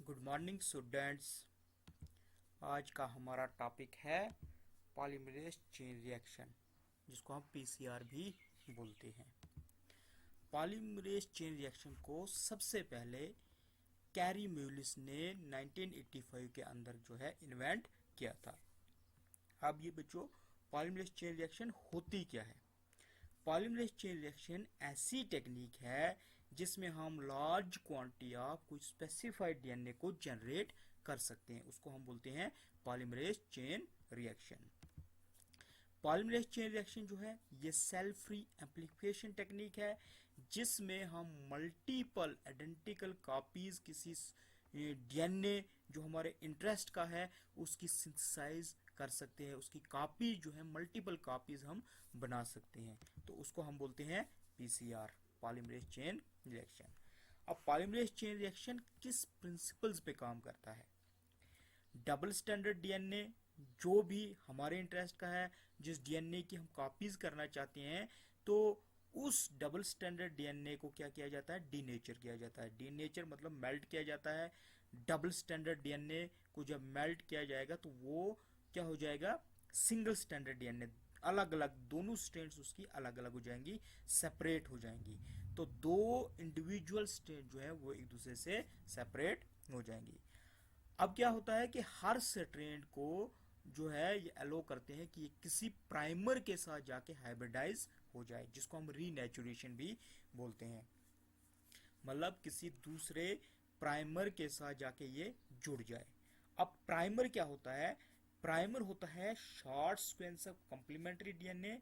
Good morning students. आज का हमारा टॉपिक है पॉलीमरेज चेन रिएक्शन, जिसको हम पीसीआर भी बोलते हैं। पॉलीमरेज चेन रिएक्शन को सबसे पहले कैरी म्यूलिस ने 1985 के अंदर जो है इन्वेंट किया था। अब ये बच्चों, पॉलीमरेज चेन रिएक्शन होती क्या है? पॉलीमरेज चेन रिएक्शन ऐसी टेक्निक है जिसमें हम लार्ज क्वांटिटी ऑफ कुछ स्पेसिफाइड डीएनए को जनरेट कर सकते हैं। उसको हम बोलते हैं polymerase chain reaction. Polymerase chain reaction जो है ये सेल फ्री एम्प्लीफिकेशन टेक्निक है, जिसमें हम मल्टीपल आइडेंटिकल कॉपीज किसी डीएनए जो हमारे इंटरेस्ट का है उसकी सिंथेसाइज कर सकते हैं। उसकी कॉपी जो है मल्टीपल कॉपीज हम बना सकते हैं, तो उसको हम बोलते हैं पीसीआर, पॉलीमरेज चेन रिएक्शन। अब पॉलीमरेज चेन रिएक्शन किस प्रिंसिपल्स पे काम करता है? डबल स्टैंडर्ड डीएनए जो भी हमारे इंटरेस्ट का है, जिस डीएनए की हम कॉपीज करना चाहते हैं, तो उस डबल स्टैंडर्ड डीएनए को क्या किया जाता है? डीनेचर किया जाता है। डीनेचर मतलब मेल्ट किया जाता है। डबल स्टैंडर्ड डीएनए को जब मेल्ट किया जाएगा तो वो क्या हो जाएगा? सिंगल स्टैंडर्ड डीएनए, अलग अलग दोनों स्ट्रेंड्स उसकी अलग अलग हो जाएंगी, सेपरेट हो जाएंगी। तो दो इंडिविजुअल स्ट्रेंड जो है वो एक दूसरे से सेपरेट हो जाएंगी। अब क्या होता है कि हर स्ट्रेंड को जो है ये अलो करते हैं कि ये किसी प्राइमर के साथ जाके हाइब्रिडाइज हो जाए, जिसको हम रीनेचुरेशन भी बोलते हैं। मतलब किसी दूसरे प्राइमर के साथ जाके ये जुड़ जाए। अब प्राइमर क्या होता है? प्राइमर होता है short sequence of complementary DNA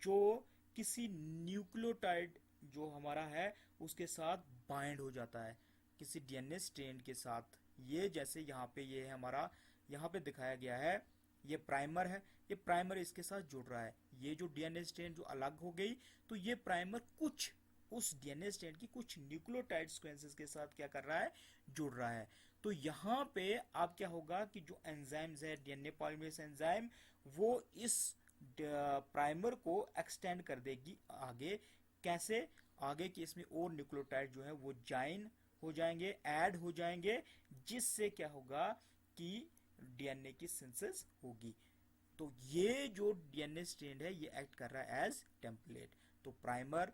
जो किसी न्यूक्लियोटाइड जो हमारा है उसके साथ बाइंड हो जाता है किसी डीएनए स्ट्रैंड के साथ। ये जैसे यहाँ पे ये है हमारा, यहाँ पे दिखाया गया है, ये प्राइमर है, ये प्राइमर इसके साथ जुड़ रहा है। ये जो डीएनए स्ट्रैंड जो अलग हो गई, तो ये प्राइमर कुछ उस डीएनए स्ट्रैंड की कुछ न्यूक्लियोटाइड सीक्वेंसेस के साथ क्या कर रहा है? जुड़ रहा है। तो यहाँ पे अब क्या होगा कि जो एंजाइम्स है, डीएनए पॉलीमरेज एंजाइम, वो इस प्राइमर को एक्सटेंड कर देगी आगे। कैसे आगे? कि इसमें और न्यूक्लियोटाइड जो है वो ज्वाइन हो जाएंगे, ऐड हो जाएंगे, जिससे क्या होगा कि डीएनए की सिंथेसिस होगी। तो ये जो डीएनए स्ट्रैंड है ये एक्ट कर रहा है एज टेम्पलेट। तो प्राइमर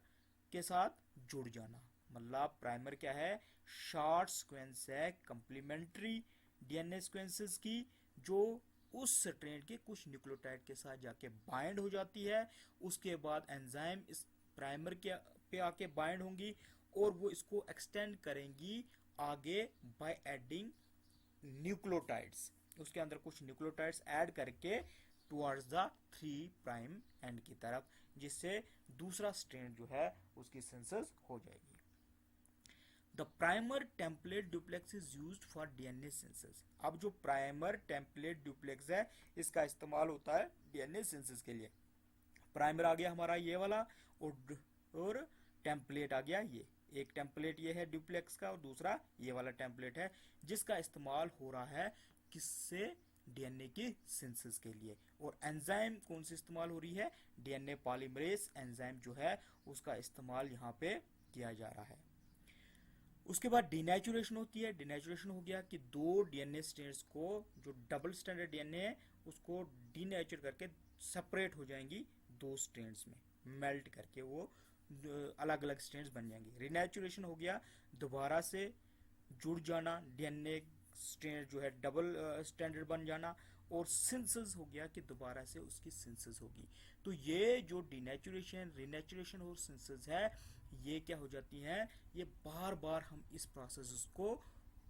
के साथ जुड़ जाना मतलब प्राइमर क्या है? शॉर्ट सीक्वेंस है कंप्लीमेंट्री डीएनए सीक्वेंसेस की, जो उस स्ट्रैंड के कुछ न्यूक्लियोटाइड के साथ जाके बाइंड हो जाती है। उसके बाद एंजाइम इस प्राइमर के पे आके बाइंड होंगी और वो इसको एक्सटेंड करेंगी आगे बाय एडिंग न्यूक्लियोटाइड्स। उसके अंदर कुछ न्यूक्लियोटाइड्स ऐड करके टुवर्ड्स द 3 प्राइम एंड की तरफ, जिससे दूसरा स्ट्रैंड जो है उसकी सिंथेसिस हो जाएगी। The primer template duplex is used for DNA synthesis. अब जो प्राइमर टेम्पलेट डुप्लेक्स है इसका इस्तेमाल होता है डीएनए सिंथेसिस के लिए। प्राइमर आ गया हमारा ये वाला, और टेम्पलेट आ गया ये। एक टेम्पलेट ये है डुप्लेक्स का और दूसरा ये वाला टेम्पलेट है, जिसका इस्तेमाल हो रहा है किससे? डीएनए की सिंथेसिस के लिए। और एंजाइम कौन सी इस्तेमाल हो रही है? डीएनए पॉलीमरेज एंजाइम जो है उसका इस्तेमाल यहाँ पे किया जा रहा है। उसके बाद डिनेचुरेशन होती है। डिनेचुरेशन हो गया कि दो डीएनए स्ट्रैंड्स को, जो डबल स्टैंडर्ड डीएनए है उसको डीनेचर करके सेपरेट हो जाएंगी दो स्ट्रैंड्स में, मेल्ट करके वो अलग अलग स्ट्रैंड्स बन जाएंगी। रिनेचुरेशन हो गया दोबारा से जुड़ जाना, डीएनए स्ट्रैंड जो है डबल स्टैंडर्ड बन जाना। और सिंथेसिस हो गया कि दोबारा से उसकी सिंथेसिस होगी। तो ये जो डिनेचुरेशन, रिनेचुरेशन और सिंथेसिस है, ये क्या हो जाती हैं? ये बार बार हम इस प्रोसेस को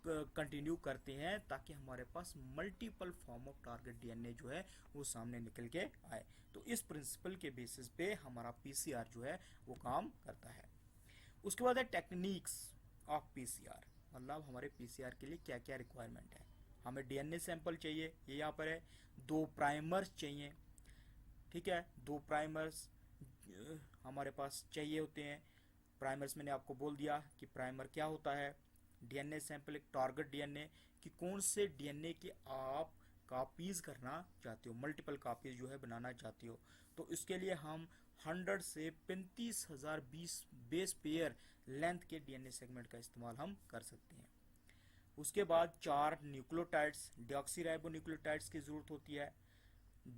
कंटिन्यू करते हैं ताकि हमारे पास multiple form of target DNA जो है वो सामने निकल के आए। तो इस प्रिंसिपल के बेसिस पे हमारा पीसीआर जो है वो काम करता है। उसके बाद है टेक्निक्स ऑफ पीसीआर, मतलब हमारे पीसीआर के लिए क्या क्या रिक्वायरमेंट है। हमें डीएनए सैंपल चाहिए, ये यहाँ पर है। दो प्राइमर्स चाहिए, ठीक है, दो प्राइमर्स हमारे पास चाहिए होते हैं। प्राइमर्स मैंने आपको बोल दिया कि प्राइमर क्या होता है। डीएनए सैंपल एक टारगेट डीएनए कि कौन से डीएनए के आप कॉपीज करना चाहते हो, मल्टीपल कॉपीज जो है बनाना चाहते हो। तो इसके लिए हम 100 से 35,000 बेस पेयर लेंथ के डीएनए सेगमेंट का इस्तेमाल हम कर सकते हैं। उसके बाद 4 न्यूक्लियोटाइड्स डीऑक्सीराइबोन्यूक्लियोटाइड्स की जरूरत होती है।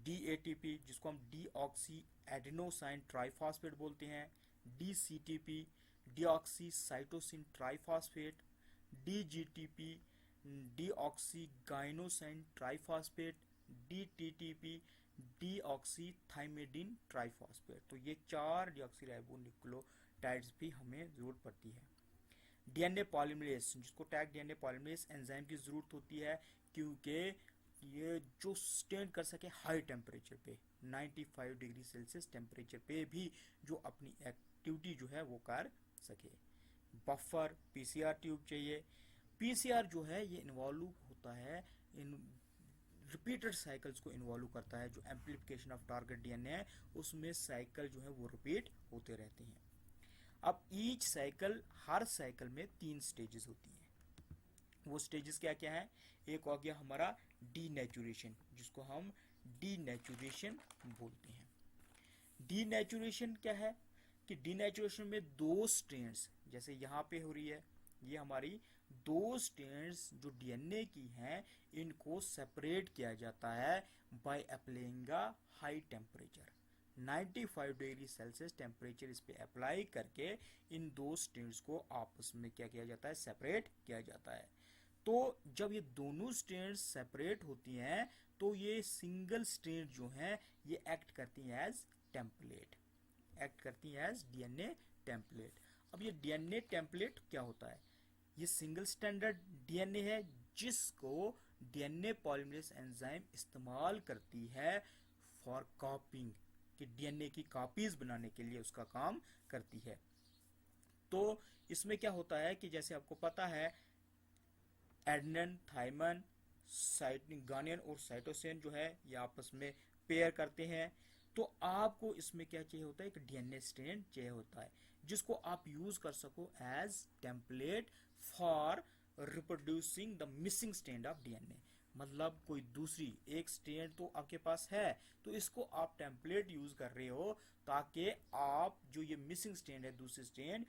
DATP जिसको हम डीऑक्सी एडेनोसाइन ट्राइफॉस्फेट बोलते हैं। DCTP deoxy cytosine triphosphate. DGTP deoxy guanosine triphosphate. DTTP deoxythymidine triphosphate. तो ये 4 डीऑक्सीराइबोन्यूक्लियोटाइड्स भी हमें जरूरत पड़ती है। डीएनए पॉलीमरेज जिसको टैग डीएनए पॉलीमरेज एंजाइम की जरूरत होती है, क्योंकि ये जो स्टैंड कर सके हाई टेम्परेचर पे 95 डिग्री सेल्सियस टेम्परेचर पे भी जो अपनी एक्टिविटी जो है वो कर सके। बफर पीसीआर ट्यूब चाहिए। पीसीआर जो है ये इन्वॉल्व होता है इन रिपीटेड साइकिल्स को इन्वॉल्व करता है। जो एम्प्लीफिकेशन ऑफ टारगेट डीएनए है उसमें साइकिल जो है वो रिपीट होते रहते हैं। अब ईच साइकिल, हर साइकिल में 3 स्टेजेस होती हैं। वो स्टेजेस क्या क्या है? एक हो गया हमारा डीनेचुरेशन जिसको हम डीनेचुरेशन बोलते हैं। डीनेचुरेशन क्या है कि डीनेचुरेशन में 2 स्ट्रेंड्स जैसे यहाँ पे हो रही है, ये हमारी 2 स्ट्रेंड्स जो डीएनए की हैं इनको सेपरेट किया जाता है by applying high temperature. 95 degree Celsius temperature इस पे अप्लाई करके इन 2 स्ट्रेंड्स को आपस में क्या किया जाता है? सेपरेट किया जाता है। तो जब ये दोनों स्ट्रेंड्स सेपरेट होती हैं तो ये सिंगल स्ट्रेंड जो है ये एक्ट करती हैं एज टेम्पलेट, एक्ट करती हैं एज डीएनए टेम्पलेट। अब ये डीएनए टेम्पलेट क्या होता है? ये सिंगल स्टैंडर्ड डीएनए है जिसको डीएनए पॉलीमरेज एंजाइम इस्तेमाल करती है फॉर कॉपिंग, कि डीएनए की कॉपीज बनाने के लिए उसका काम करती है। तो इसमें क्या होता है कि जैसे आपको पता है एडेनिन, थाइमिन, गानियन और साइटोसिन जो है ये आपस में पेयर करते हैं। तो आपको इसमें क्या चाहिए होता है? एक डीएनए स्ट्रैंड चाहिए होता है जिसको आप यूज कर सको as template for reproducing the missing strand of DNA. मतलब कोई दूसरी एक स्ट्रैंड तो आपके पास है तो इसको आप टेम्पलेट यूज कर रहे हो ताकि आप जो ये मिसिंग स्ट्रैंड है दूसरी स्ट्रैंड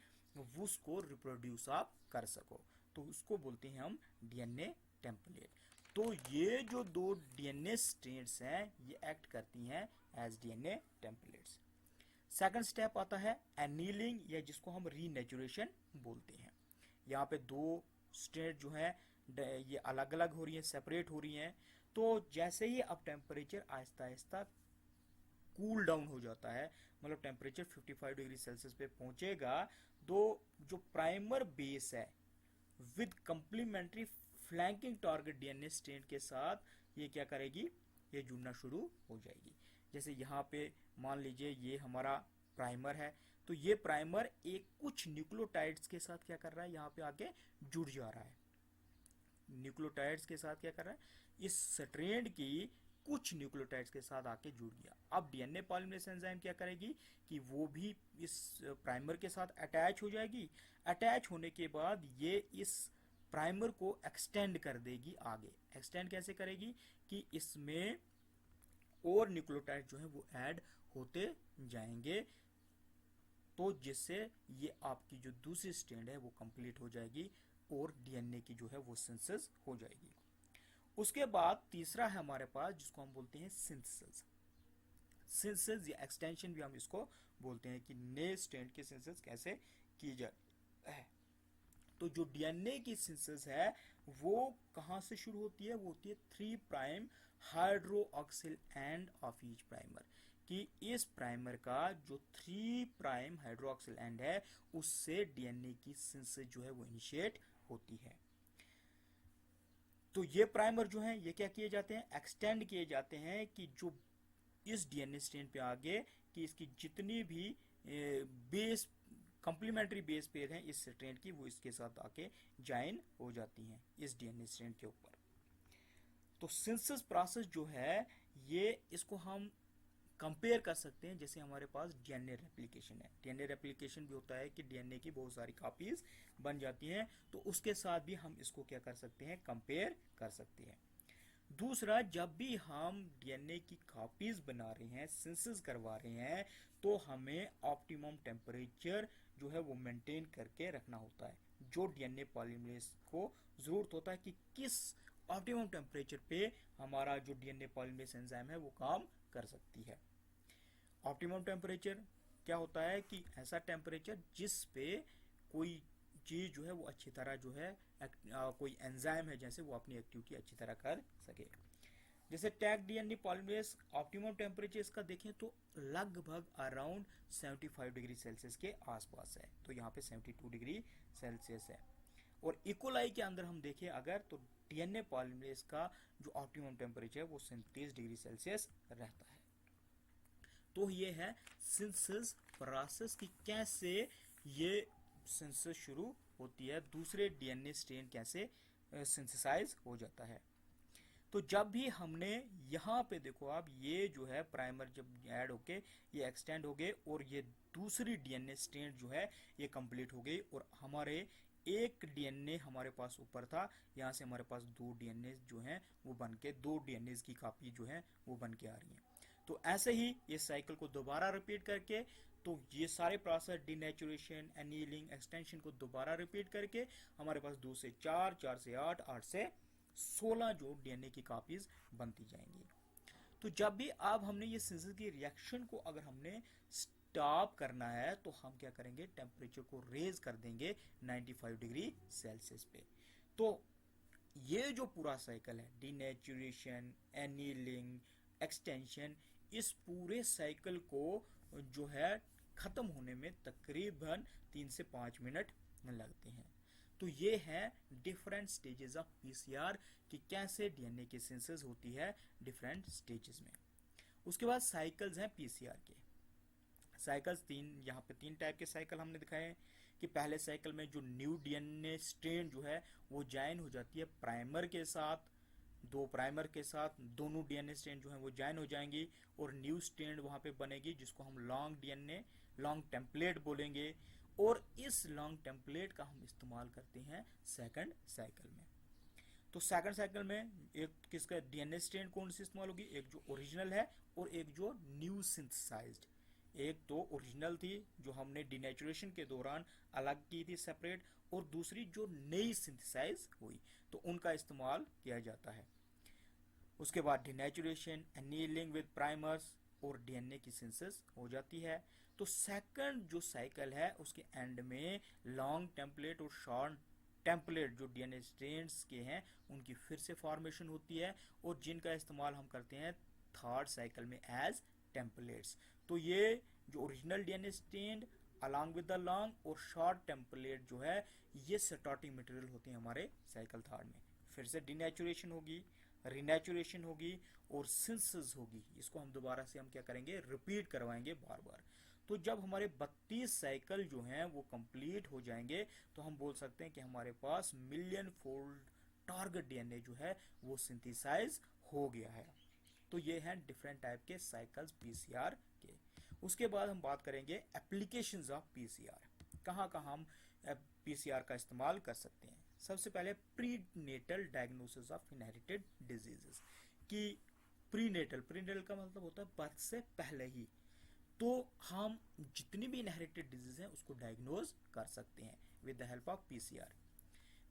उसको रिप्रोड्यूस आप कर सको। तो उसको बोलते हैं हम डीएनए टेम्पलेट। तो ये जो 2 डीएनए स्ट्रैंड्स हैं ये एक्ट करती हैं as DNA templates. Second step आता है एनीलिंग या जिसको हम रीनेचुरेशन बोलते हैं। यहाँ पे 2 स्ट्रैंड जो है ये अलग अलग हो रही है, सेपरेट हो रही हैं। तो जैसे ही अब temperature Aahista Aahista cool down हो जाता है, मतलब टेम्परेचर 55 डिग्री सेल्सियस पे पहुंचेगा, तो जो प्राइमर बेस है with complementary flanking target DNA strand के साथ ये क्या करेगी? ये जुड़ना शुरू हो जाएगी। जैसे यहाँ पे मान लीजिए ये हमारा प्राइमर है, तो ये प्राइमर एक कुछ न्यूक्लियोटाइड्स के साथ क्या कर रहा है? यहाँ पे आके जुड़ जा रहा है। न्यूक्लियोटाइड्स के साथ क्या कर रहा है? इस स्ट्रैंड की कुछ न्यूक्लियोटाइड्स के साथ आके जुड़ गया। अब डीएनए पॉलीमरेज एंजाइम क्या करेगी कि वो भी इस प्राइमर के साथ अटैच हो जाएगी। अटैच होने के बाद ये इस प्राइमर को एक्सटेंड कर देगी आगे। एक्सटेंड कैसे करेगी कि इसमें और न्यूक्लियोटाइड जो है वो ऐड होते जाएंगे, तो जिससे ये आपकी जो दूसरी स्ट्रैंड है वो कंप्लीट हो जाएगी और डीएनए की जो है वो सिंथेसिस हो जाएगी। उसके बाद तीसरा है हमारे पास जिसको हम बोलते हैं सिंथेसिस। सिंथेसिस या एक्सटेंशन भी हम इसको बोलते हैं कि नए स्ट्रैंड की सिंथेसिस कैसे की जाए है। तो जो डीएनए की सिंथेसिस है वो कहां से शुरू होती है? वो होती है 3 prime hydroxyl end of each primer, कि इस प्राइमर का जो 3 प्राइम हाइड्रोक्सिल एंड है उससे डीएनए की सिंथेसिस जो है वो इनिशिएट होती है। तो ये प्राइमर जो है ये क्या किए जाते हैं? एक्सटेंड किए जाते हैं कि जो इस डीएनए स्ट्रैंड पे आगे कि इसकी जितनी भी बेस कंप्लीमेंट्री बेस पेयर हैं इस स्ट्रैंड की वो इसके साथ आके ज्वाइन हो जाती हैं इस डीएनए स्ट्रैंड के ऊपर। तो सिंथेसिस प्रोसेस जो है ये इसको हम कंपेयर कर सकते हैं जैसे हमारे पास डीएनए रेप्लिकेशन है। डीएनए रेप्लिकेशन भी होता है कि डीएनए की बहुत सारी कॉपीज बन जाती हैं, तो उसके साथ भी हम इसको क्या कर सकते हैं? कंपेयर कर सकते हैं। दूसरा, जब भी हम डीएनए की कॉपीज बना रहे हैं, सिंथेसिस करवा रहे हैं, तो हमें ऑप्टिमम टेम्परेचर जो है वो मेंटेन करके रखना होता है। जो डीएनए पॉलीमरेज को जरूरत होता है कि किस ऑप्टिमम टेम्परेचर पे हमारा जो डीएनए पॉलीमरेज एंजाइम है वो काम कर सकती है। ऑप्टिमम टेम्परेचर क्या होता है कि ऐसा टेम्परेचर जिस पे कोई चीज जो है वो अच्छी तरह जो है कोई एंजाइम है जैसे वो अपनी एक्टिविटी अच्छी तरह कर सके। जैसे tag DNA polymerase optimum temperature इसका देखें तो लगभग अराउंड 75 डिग्री सेल्सियस के आसपास है, तो यहाँ पे 72 डिग्री सेल्सियस है। और इकोलाई के अंदर हम देखें अगर तो डीएनए पॉलीमरेज का जो ऑप्टिमम टेम्परेचर है वो 37 डिग्री सेल्सियस रहता है। तो ये है सिंथेसिस प्रोसेस की कैसे ये सिंथेसिस शुरू होती है, दूसरे डीएनए स्ट्रेन कैसे सिंथेसाइज हो जाता है। तो जब भी हमने यहाँ पे देखो आप ये जो है प्राइमर जब ऐड होके ये एक्सटेंड हो गए और ये दूसरी डीएनए स्ट्रेन जो है ये कंप्लीट हो गई और हमारे एक डीएनए हमारे पास ऊपर था, यहाँ से हमारे पास दो डीएनए जो हैं वो बन के दो डीएनए की कॉपी जो है वो बन के आ रही है। तो ऐसे ही ये साइकिल को दोबारा रिपीट करके तो ये सारे प्रोसेस डिनेचुरेशन, एनीलिंग, एक्सटेंशन को दोबारा रिपीट करके हमारे पास 2 से 4, 4 से 8, 8 से 16 जो डीएनए की कॉपीज बनती जाएंगी। तो जब भी अब हमने ये सिंथेसिस की रिएक्शन को अगर हमने स्टॉप करना है तो हम क्या करेंगे, टेम्परेचर को रेज कर देंगे 95 डिग्री सेल्सियस पे। तो ये जो पूरा साइकिल है डिनेचुरेशन, एनीलिंग, एक्सटेंशन, इस पूरे साइकिल को जो है खत्म होने में तकरीबन 3 से 5 मिनट लगते हैं। तो ये है डिफरेंट स्टेजेस ऑफ पीसीआर कि कैसे डीएनए की सिंथेसिस होती है डिफरेंट स्टेजेस में। उसके बाद साइकिल्स हैं पीसीआर के। साइकिल्स यहाँ पे 3 टाइप के साइकिल हमने दिखाए हैं कि पहले साइकिल में जो न्यू डीएनए स्ट्रेन जो है वो ज्वाइन हो जाती है प्राइमर के साथ, दो प्राइमर के साथ दोनों डीएनए स्ट्रेन जो है वो ज्वाइन हो जाएंगी और न्यू स्ट्रेन वहां पे बनेगी जिसको हम लॉन्ग डीएनए लॉन्ग टेम्पलेट बोलेंगे। और इस लॉन्ग टेम्पलेट का हम इस्तेमाल करते हैं सेकंड साइकिल में। तो सेकंड साइकिल में एक किसका डीएनए स्ट्रेन कौन सी इस्तेमाल होगी, एक जो ओरिजिनल है और एक जो न्यू सिंथेसाइज्ड। एक तो ओरिजिनल थी जो हमने डिनेचुरेशन के दौरान अलग की थी सेपरेट, और दूसरी जो नई सिंथेसाइज हुई, तो उनका इस्तेमाल किया जाता है। उसके बाद डिनेचुरेशन, एनीलिंग विद प्राइमर्स और डीएनए की सिंथेसिस हो जाती है। तो सेकंड जो साइकिल है उसके एंड में लॉन्ग टेम्पलेट और शॉर्ट टेम्पलेट जो डीएनए स्ट्रेन्स के हैं उनकी फिर से फॉर्मेशन होती है और जिनका इस्तेमाल हम करते हैं थर्ड साइकिल में एज टेम्पलेट्स। तो ये जो original DNA strain along with the long और शॉर्ट टेम्पलेट जो है ये स्टार्टिंग मटेरियल होते हैं हमारे साइकिल थर्ड में। फिर से डिनेचुरेशन होगी, रिनेचुरेशन होगी और सिंथेसिस होगी। इसको हम दोबारा से हम क्या करेंगे, रिपीट करवाएंगे बार बार। तो जब हमारे 32 साइकिल जो हैं वो कंप्लीट हो जाएंगे तो हम बोल सकते हैं कि हमारे पास मिलियन फोल्ड टारगेट डीएनए जो है वो सिंथेसाइज हो गया है। तो ये हैं डिफरेंट टाइप के साइकिल्स पीसीआर के। उसके बाद हम बात करेंगे एप्लीकेशंस ऑफ पीसीआर, कहाँ कहाँ हम पीसीआर का इस्तेमाल कर सकते हैं। सबसे पहले prenatal diagnosis of inherited diseases कि प्रीनेटल का मतलब होता है बर्थ से पहले ही। तो हम जितनी भी इनहेरिटेड डिजीज हैं उसको डायग्नोज कर सकते हैं with the help of PCR.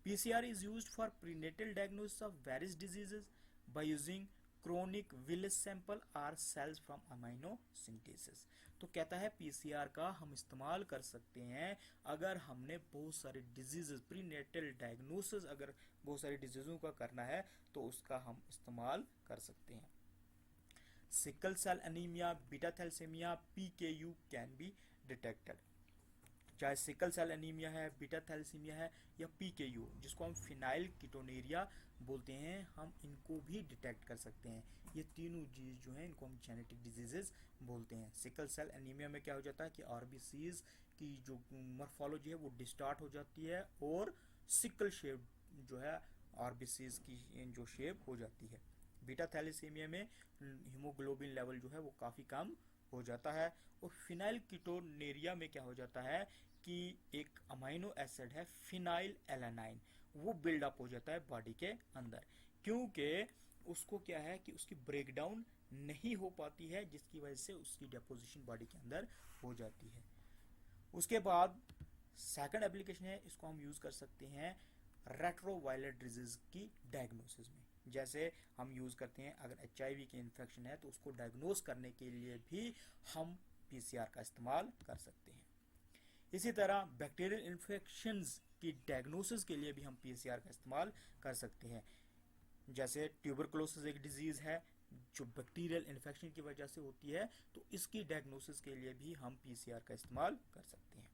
PCR is used for prenatal diagnosis of various diseases by using chorionic villus sample or cells from amniocentesis. तो कहता है पीसीआर का हम इस्तेमाल कर सकते हैं अगर हमने बहुत सारे डिजीजेस प्रीनेटल डायग्नोसिस अगर बहुत सारी डिजीजों का करना है तो उसका हम इस्तेमाल कर सकते हैं। Sickle cell anaemia, beta thalassaemia, PKU can be detected. चाहे सिकल सेल एनीमिया है, बीटा थैलेसीमिया है या पीकेयू जिसको हम फिनाइल कीटोनेरिया बोलते हैं, हम इनको भी डिटेक्ट कर सकते हैं। ये तीनों चीज जो है इनको हम जेनेटिक डिजीजेस बोलते हैं। सिकल सेल एनीमिया में क्या हो जाता है कि आरबीसीज की जो मॉर्फोलॉजी है वो डिस्टार्ट हो जाती है और सिकल शेप जो है आरबीसीज की जो शेप हो जाती है। बीटा थैलेसीमिया में हीमोग्लोबिन लेवल जो है वो काफ़ी कम हो जाता है। और फिनाइल कीटोनेरिया में क्या हो जाता है कि एक अमाइनो एसिड है फिनाइल एलानाइन, वो बिल्डअप हो जाता है बॉडी के अंदर, क्योंकि उसको क्या है कि उसकी ब्रेकडाउन नहीं हो पाती है जिसकी वजह से उसकी डेपोजिशन बॉडी के अंदर हो जाती है। उसके बाद सेकंड एप्लीकेशन है, इसको हम यूज़ कर सकते हैं रेट्रोवायरल डिजीज की डायग्नोसिस में। जैसे हम यूज़ करते हैं अगर HIV की इन्फेक्शन है तो उसको डायग्नोस करने के लिए भी हम PCR का इस्तेमाल कर सकते हैं। इसी तरह बैक्टीरियल इन्फेक्शंस की डायग्नोसिस के लिए भी हम PCR का इस्तेमाल कर सकते हैं। जैसे ट्यूबरकुलोसिस एक डिजीज़ है जो बैक्टीरियल इन्फेक्शन की वजह से होती है, तो इसकी डायग्नोसिस के लिए भी हम PCR का इस्तेमाल कर सकते हैं।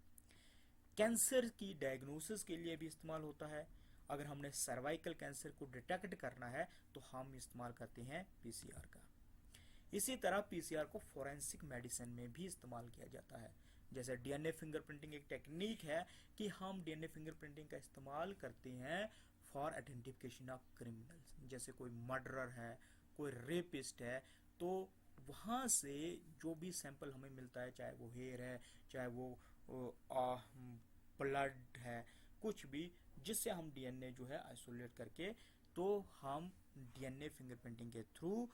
कैंसर की डायग्नोसिस के लिए भी इस्तेमाल होता है। अगर हमने सर्वाइकल कैंसर को डिटेक्ट करना है तो हम इस्तेमाल करते हैं PCR का। इसी तरह PCR को फॉरेंसिक मेडिसिन में भी इस्तेमाल किया जाता है। जैसे DNA फिंगरप्रिंटिंग एक टेक्निक है कि हम DNA फिंगरप्रिंटिंग का इस्तेमाल करते हैं फॉर आइडेंटिफिकेशन ऑफ क्रिमिनल्स। जैसे कोई मर्डरर है, कोई रेपिस्ट है, तो वहाँ से जो भी सैंपल हमें मिलता है, चाहे वो हेयर है, चाहे वो ब्लड है, कुछ भी, जिससे हम DNA जो है आइसोलेट करके, तो हम DNA फिंगरप्रिंटिंग के थ्रू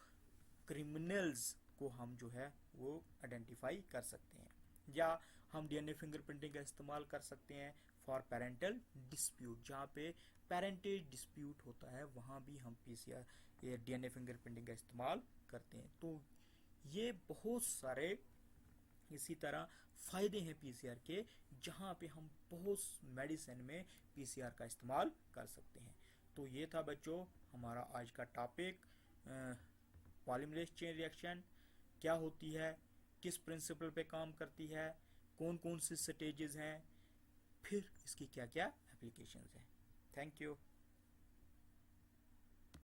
क्रिमिनल्स को हम जो है वो आइडेंटिफाई कर सकते हैं। या हम DNA फिंगरप्रिंटिंग का इस्तेमाल कर सकते हैं फॉर पेरेंटल डिस्प्यूट। जहाँ पे पेरेंटेज डिस्प्यूट होता है वहाँ भी हम PCR या DNA फिंगरप्रिंटिंग का इस्तेमाल करते हैं। तो ये बहुत सारे इसी तरह फ़ायदे हैं PCR के, जहाँ पे हम बहुत मेडिसिन में PCR का इस्तेमाल कर सकते हैं। तो ये था बच्चों हमारा आज का टॉपिक, पॉलीमरेज चेन रिएक्शन क्या होती है, किस प्रिंसिपल पे काम करती है, कौन कौन सी स्टेजेस हैं, फिर इसकी क्या क्या एप्लीकेशंस हैं। Thank you.